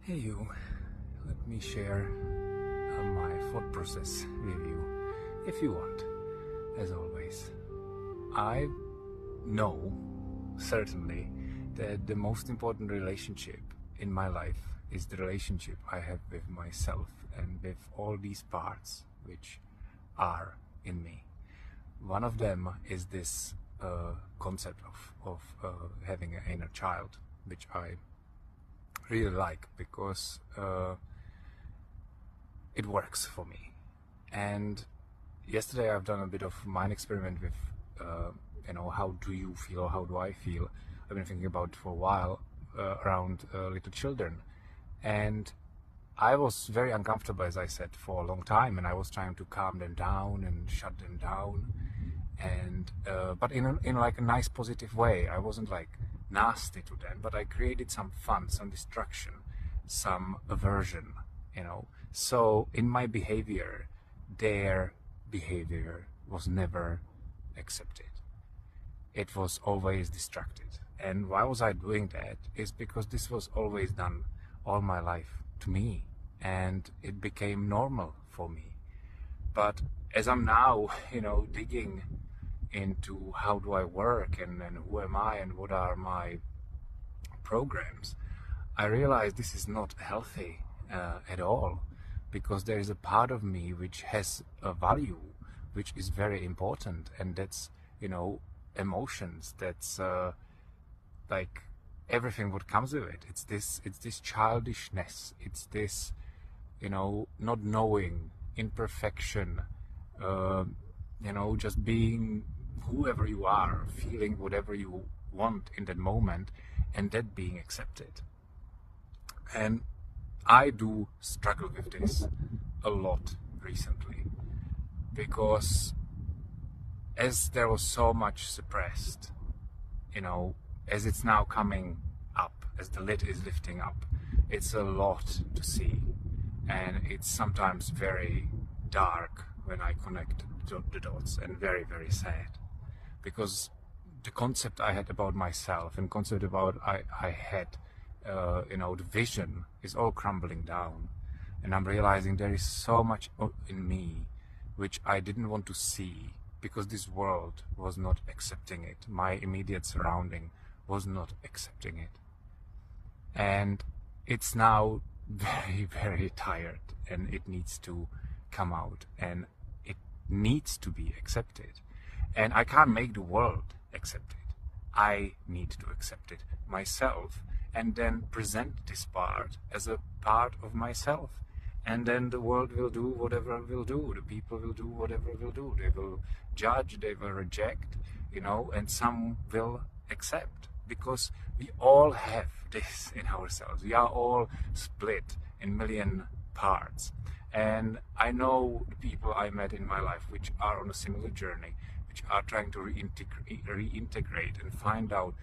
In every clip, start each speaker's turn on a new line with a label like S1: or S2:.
S1: Hey you, let me share my thought process with you, if you want, as always. I know, certainly, that the most important relationship in my life is the relationship I have with myself and with all these parts which are in me. One of them is this concept of having an inner child, which I really like because it works for me. And yesterday I've done a bit of mind experiment with how do you feel, how do I feel. I've been thinking about it for a while around little children, and I was very uncomfortable, as I said, for a long time, and I was trying to calm them down and shut them down, and but in like a nice positive way. I wasn't like nasty to them, but I created some fun, some distraction, some aversion, so in my behavior, their behavior was never accepted. It was always distracted. And why was I doing that? Is because this was always done all my life to me, and it became normal for me. But as I'm now digging into how do I work and who am I and what are my programs, I realize this is not healthy at all, because there is a part of me which has a value which is very important, and that's emotions. That's like everything what comes with it. It's this childishness, it's this not knowing, imperfection, just being whoever you are, feeling whatever you want in that moment, and that being accepted. And I do struggle with this a lot recently, because as there was so much suppressed, as it's now coming up, as the lid is lifting up, it's a lot to see, and it's sometimes very dark when I connect the dots, and very, very sad, because the concept I had about myself and concept about I had the vision is all crumbling down, and I'm realizing there is so much in me which I didn't want to see, because this world was not accepting it. My immediate surrounding was not accepting it, and it's now very, very tired, and it needs to come out, and it needs to be accepted. And I can't make the world accept it. I need to accept it myself, and then present this part as a part of myself. And then the world will do whatever it will do. The people will do whatever it will do. They will judge, they will reject, and some will accept, because we all have this in ourselves. We are all split in a million parts. And I know the people I met in my life which are on a similar journey, which are trying to reintegrate and find out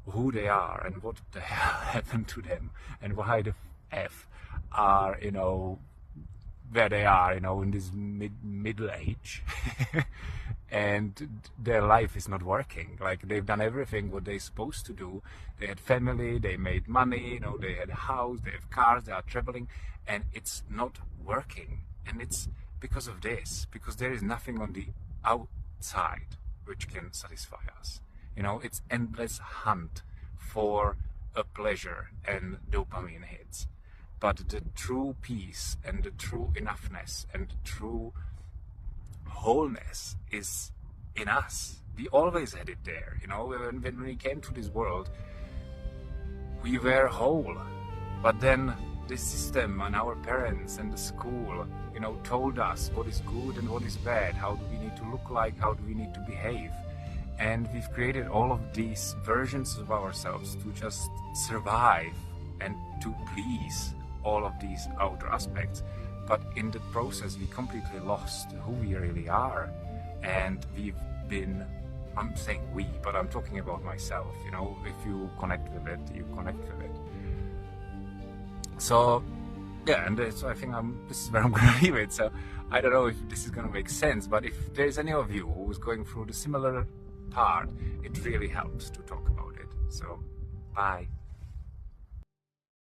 S1: who they are and what the hell happened to them, and why the F are, where they are, in this middle age, and their life is not working. Like, they've done everything what they're supposed to do. They had family, they made money, they had a house, they have cars, they are traveling, and it's not working. And it's because of this, because there is nothing on the outside which can satisfy us. It's endless hunt for a pleasure and dopamine hits. But the true peace and the true enoughness and the true wholeness is in us. We always had it there. When we came to this world, we were whole. But then the system and our parents and the school, told us what is good and what is bad. How do we need to look like? How do we need to behave? And we've created all of these versions of ourselves to just survive and to please all of these outer aspects. But in the process, we completely lost who we really are. And we've been, I'm saying we, but I'm talking about myself. If you connect with it, you connect with it. So yeah, and so I think this is where I'm going to leave it. So I don't know if this is going to make sense, but if there's any of you who is going through the similar part, it really helps to talk about it. So bye.